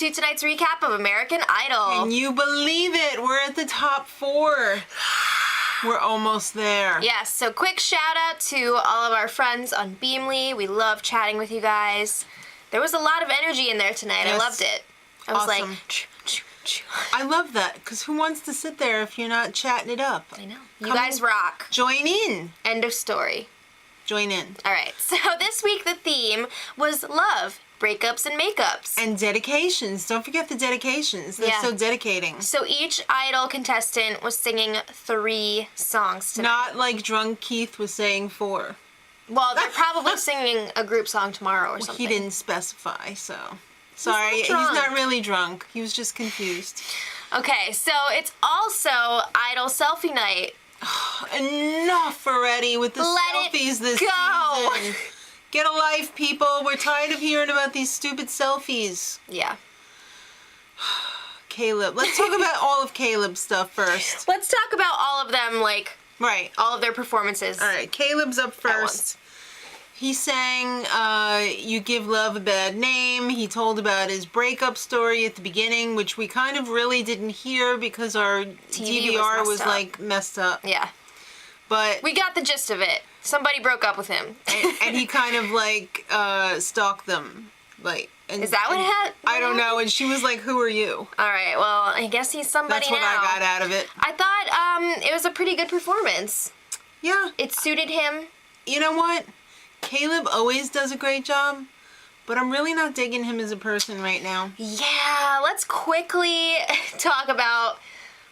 to tonight's recap of American Idol. Can you believe it? We're at the top 4. We're almost there. Yes, so quick shout out to all of our friends on Beamly. We love chatting with you guys. There was a lot of energy in there tonight. Yes. I loved it. I was Awesome. like... I love that, because who wants to sit there if you're not chatting it up? I know. You guys rock. Join in. End of story. Join in. All right, so this week the theme was love, breakups, and makeups. And dedications. Don't forget the dedications. They're so dedicating. So each Idol contestant was singing 3 songs tonight. Not like drunk Keith was saying 4. Well, they're probably singing a group song tomorrow or something. He didn't specify, so... Sorry, he's not really drunk. He was just confused. Okay, so it's also Idol Selfie Night. Enough already with the selfies this season. Get a life, people. We're tired of hearing about these stupid selfies. Yeah. Caleb. Let's talk about all of Caleb's stuff first. Let's talk about all of them, like, right, all of their performances. All right, Caleb's up first. He sang You Give Love a Bad Name. He told about his breakup story at the beginning, which we kind of really didn't hear because our DVR was like messed up. Yeah. But we got the gist of it. Somebody broke up with him. and he kind of like stalked them. Like, and, is that what happened? I don't know. And she was like, "Who are you?" All right. Well, I guess he's somebody now. That's what I got out of it. I thought it was a pretty good performance. Yeah. It suited him. You know what? Caleb always does a great job, but I'm really not digging him as a person right now. Yeah, let's quickly talk about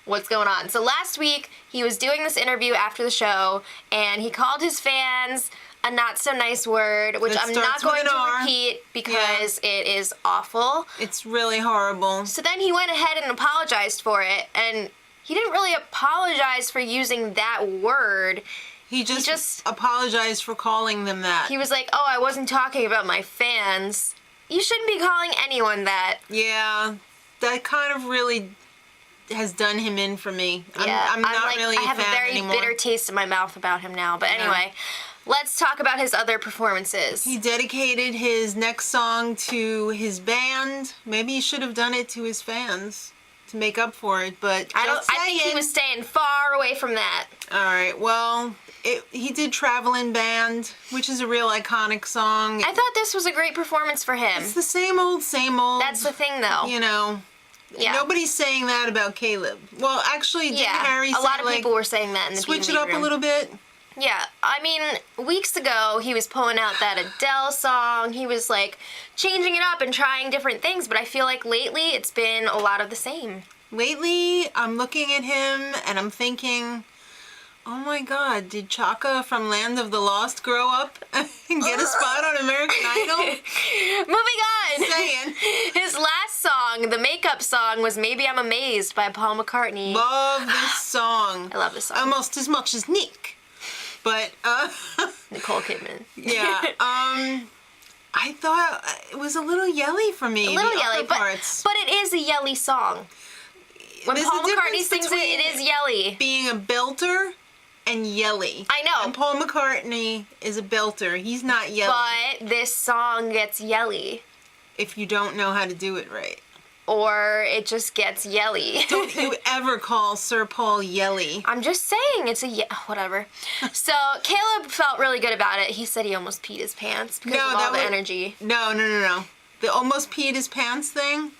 what's going on. So last week, he was doing this interview after the show, and he called his fans a not so nice word, which I'm not going to repeat because it is awful. It's really horrible. So then he went ahead and apologized for it, and he didn't really apologize for using that word. He just apologized for calling them that. He was like, oh, I wasn't talking about my fans. You shouldn't be calling anyone that. Yeah, that kind of really has done him in for me. Yeah, I'm not like, really a fan anymore. I have a very bitter taste in my mouth about him now. But anyway, let's talk about his other performances. He dedicated his next song to his band. Maybe he should have done it to his fans to make up for it, but I think he was staying far away from that. All right, well... he did Travelin' Band, which is a real iconic song. I thought this was a great performance for him. It's the same old, same old. That's the thing, though. You know, nobody's saying that about Caleb. Well, actually, didn't Harry say, a lot of people were saying that in the switch it up a little bit? Yeah, I mean, weeks ago, he was pulling out that Adele song. He was, like, changing it up and trying different things, but I feel like lately it's been a lot of the same. Lately, I'm looking at him and I'm thinking... Oh my God, did Chaka from Land of the Lost grow up and get a spot on American Idol? Moving on! Just saying. His last song, the makeup song, was Maybe I'm Amazed by Paul McCartney. Love this song. I love this song. Almost as much as Nick. But, Nicole Kidman. Yeah, I thought it was a little yelly for me. A little yelly, but it is a yelly song. When Paul McCartney sings it, it is yelly. Being a belter and yelly. I know. And Paul McCartney is a belter. He's not yelly. But this song gets yelly. If you don't know how to do it right. Or it just gets yelly. Don't you ever call Sir Paul yelly. I'm just saying, it's whatever. So, Caleb felt really good about it. He said he almost peed his pants because of all the energy. No. The almost peed his pants thing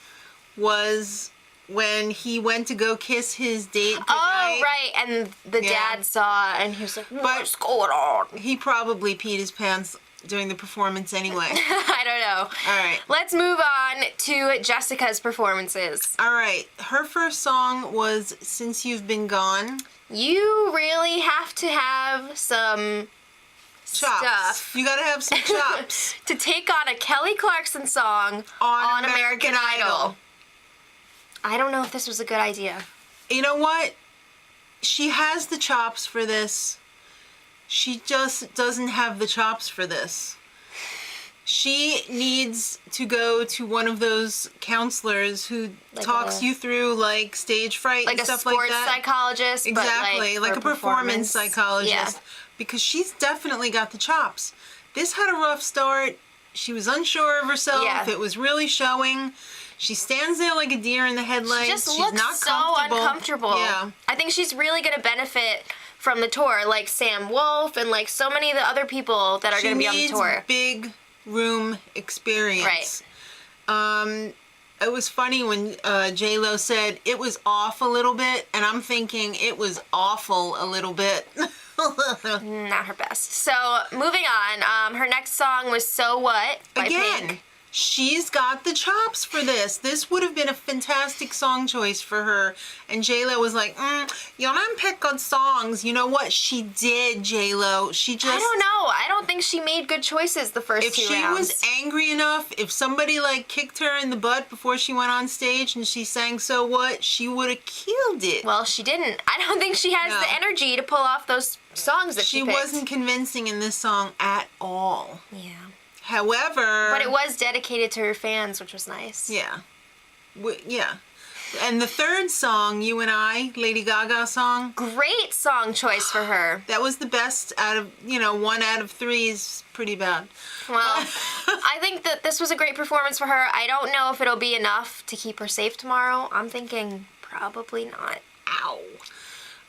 was... when he went to go kiss his date goodnight. Oh, right, and the dad saw, and he was like, what's going on? He probably peed his pants during the performance anyway. I don't know. All right. Let's move on to Jessica's performances. All right. Her first song was Since You've Been Gone. You really have to have some... chops. Stuff. You gotta have some chops. to take on a Kelly Clarkson song on American Idol. I don't know if this was a good idea. You know what? She has the chops for this. She just doesn't have the chops for this. She needs to go to one of those counselors who talks you through like stage fright and stuff like that. Like a sports psychologist. Exactly, but like a performance psychologist. Yeah. Because she's definitely got the chops. This had a rough start. She was unsure of herself. Yeah. It was really showing. She stands there like a deer in the headlights. She just She's looks not so uncomfortable. Yeah. I think she's really going to benefit from the tour, like Sam Wolf and like so many of the other people that are going to be on the tour. Big room experience. Right. It was funny when J-Lo said it was off a little bit, and I'm thinking it was awful a little bit. Not her best. So, moving on, her next song was So What by Pink. She's got the chops for this. This would have been a fantastic song choice for her. And J-Lo was like, you don't pick good songs. You know what? She did, J-Lo. She just... I don't know. I don't think she made good choices the first 2 rounds. If she was angry enough, if somebody, like, kicked her in the butt before she went on stage and she sang So What, she would have killed it. Well, she didn't. I don't think she has the energy to pull off those songs that she picked. She wasn't convincing in this song at all. Yeah. However... But it was dedicated to her fans, which was nice. Yeah. Yeah. And the third song, You and I, Lady Gaga song. Great song choice for her. That was the best out of, 1 out of 3 is pretty bad. Well, I think that this was a great performance for her. I don't know if it'll be enough to keep her safe tomorrow. I'm thinking probably not. Ow.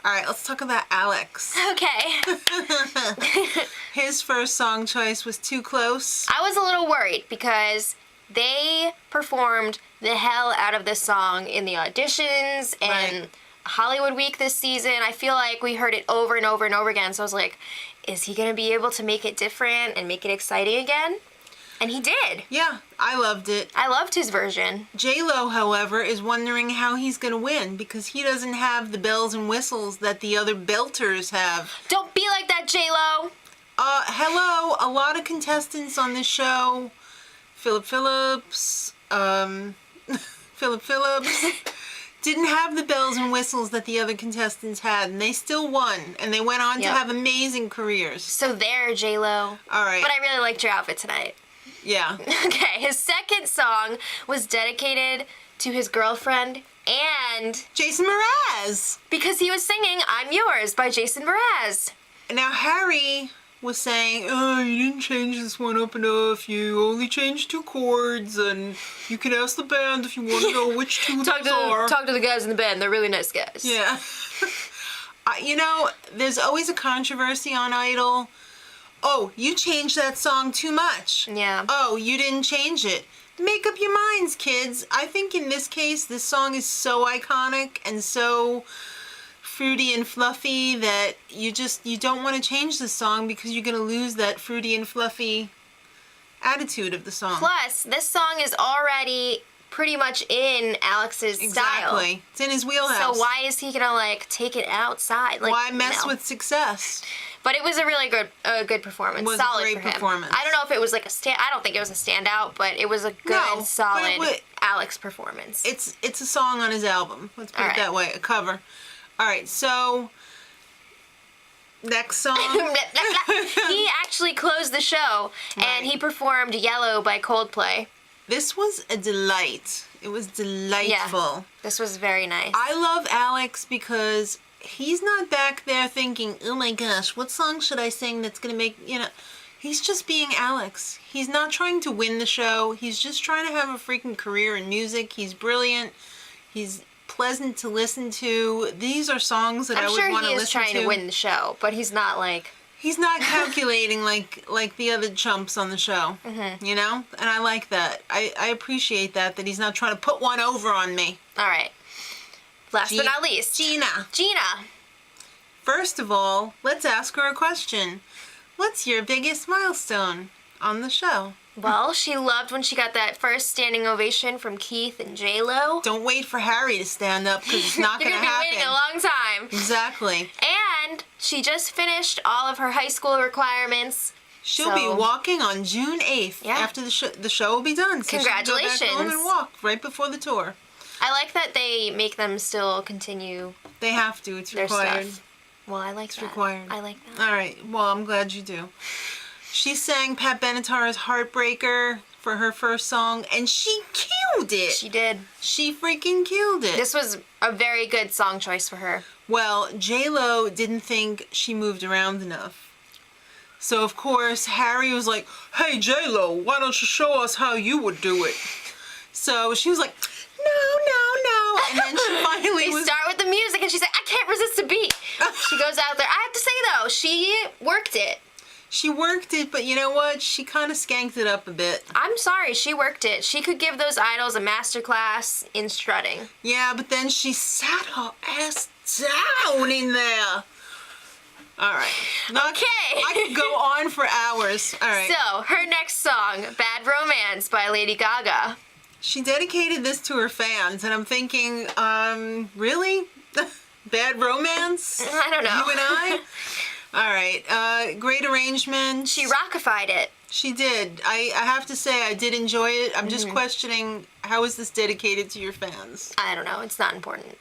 All right, let's talk about Alex. Okay. His first song choice was Too Close. I was a little worried because they performed the hell out of this song in the auditions and Hollywood Week this season. I feel like we heard it over and over and over again. So I was like, is he going to be able to make it different and make it exciting again? And he did. Yeah, I loved it. I loved his version. J-Lo, however, is wondering how he's going to win because he doesn't have the bells and whistles that the other belters have. Don't be like that, J-Lo. Hello, a lot of contestants on this show. Philip Phillips, didn't have the bells and whistles that the other contestants had, and they still won, and they went on to have amazing careers. So there, J-Lo. All right. But I really liked your outfit tonight. Yeah. Okay, his second song was dedicated to his girlfriend and... Jason Mraz! Because he was singing I'm Yours by Jason Mraz. Now, Harry was saying, oh, you didn't change this one up enough. You only changed 2 chords, and you can ask the band if you want to know which 2 those are. Talk to the guys in the band. They're really nice guys. Yeah. There's always a controversy on Idol. Oh, you changed that song too much. Yeah. Oh, you didn't change it. Make up your minds, kids. I think in this case, this song is so iconic and so fruity and fluffy that you don't want to change the song because you're going to lose that fruity and fluffy attitude of the song. Plus, this song is already pretty much in Alex's style. Exactly. It's in his wheelhouse. So why is he going to, take it outside? Why mess with success? But it was a really good performance. It was solid a great for him. performance. I don't know if it was like I don't think it was a standout, but it was a good, solid Alex performance. It's a song on his album. Let's put it that way. A cover. All right, so next song. He actually closed the show, and he performed Yellow by Coldplay. This was a delight. It was delightful. Yeah, this was very nice. I love Alex because he's not back there thinking, oh my gosh, what song should I sing that's going to make, he's just being Alex. He's not trying to win the show. He's just trying to have a freaking career in music. He's brilliant. He's pleasant to listen to. These are songs that I would want to listen to. I'm sure he is trying to win the show, but he's not He's not calculating like the other chumps on the show, And I like that. I appreciate that he's not trying to put one over on me. All right. Last but not least. Gina. First of all, let's ask her a question. What's your biggest milestone on the show? Well, she loved when she got that first standing ovation from Keith and J-Lo. Don't wait for Harry to stand up because it's not going to happen. You're going to be waiting a long time. Exactly. And she just finished all of her high school requirements. She'll be walking on June 8th after the show will be done. So congratulations. She can go back home and walk right before the tour. I like that they make them still continue. They have to. It's required. Stuff. Well, I like that. It's required. I like that. All right. Well, I'm glad you do. She sang Pat Benatar's Heartbreaker for her first song, and she killed it. She did. She freaking killed it. This was a very good song choice for her. Well, J-Lo didn't think she moved around enough. So, of course, Harry was like, hey, J-Lo, why don't you show us how you would do it? So she was like, no. And then she finally They was. start with the music, and she's like, I can't resist a beat. She goes out there. I have to say, though, she worked it. She worked it, but you know what? She kind of skanked it up a bit. I'm sorry, she worked it. She could give those idols a masterclass in strutting. Yeah, but then she sat her ass down in there. All right. Okay. I could go on for hours. All right. So, her next song, Bad Romance by Lady Gaga. She dedicated this to her fans, and I'm thinking, really? Bad Romance? I don't know. You and I? All right. Great arrangement. She rockified it. She did. I have to say, I did enjoy it. I'm Mm-hmm. just questioning, how is this dedicated to your fans? I don't know, it's not important.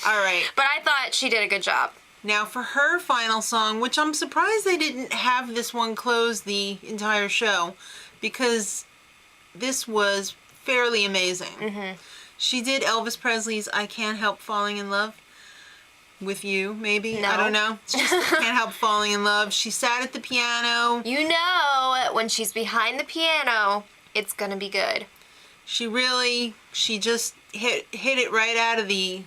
All right. But I thought she did a good job. Now for her final song, which I'm surprised they didn't have this one close the entire show, because this was fairly amazing. Mm-hmm. She did Elvis Presley's I Can't Help Falling in Love with You, maybe? No. I don't know. She just can't help falling in love. She sat at the piano. You know, when she's behind the piano, it's gonna be good. She just hit it right out of the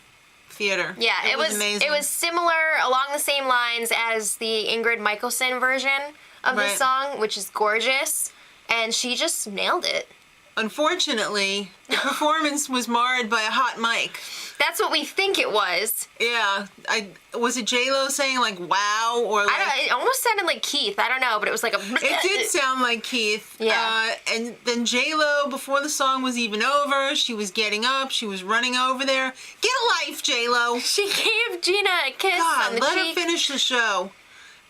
theater. Yeah, it was amazing. It was similar, along the same lines as the Ingrid Michaelson version of Right. this song, which is gorgeous, and she just nailed it. Unfortunately, the performance was marred by a hot mic. That's what we think it was. Yeah, was it J-Lo saying like "wow" or like? It almost sounded like Keith. I don't know, but it was like a. It did sound like Keith. Yeah. And then J-Lo, before the song was even over, she was getting up, she was running over there. Get a life, J-Lo. She gave Gina a kiss on God, the let cheek. her finish the show.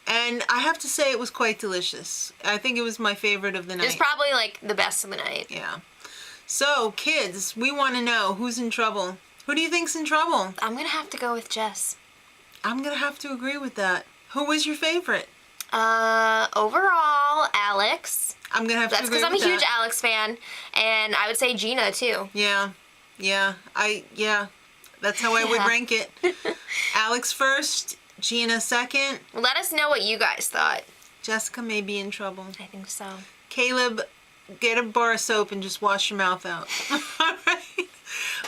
And I have to say, it was quite delicious. I think it was my favorite of the night. It was probably like the best of the night. Yeah. So, kids, we want to know who's in trouble. Who do you think's in trouble? I'm gonna have to go with Jess. I'm gonna have to agree with that. Who was your favorite? Overall, Alex. I'm gonna have That's to agree because with I'm a huge that. Alex fan, and I would say Gina too. Yeah. That's how I would Yeah. rank it. Alex first, Gina second, Let us know what you guys thought. Jessica may be in trouble. I think so. Caleb, get a bar of soap and just wash your mouth out. All right.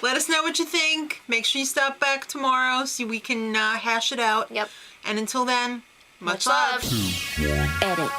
Let us know what you think. Make sure you stop back tomorrow so we can hash it out. Yep. And until then, much Much love. love. Edit.